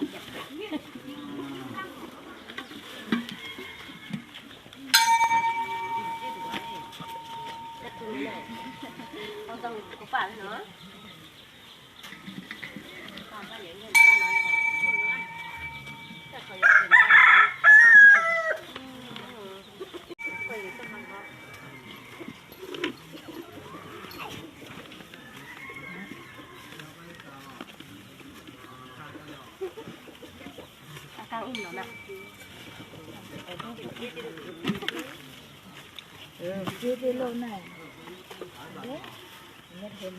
khôngต้องกูฝากเนาะฝากก็อย่างเงี้ยแต่เขาอยากเป็นได้ไปต้องทำครับอาการอุ้มเหรอนะchưa đi lâu này nhất thêm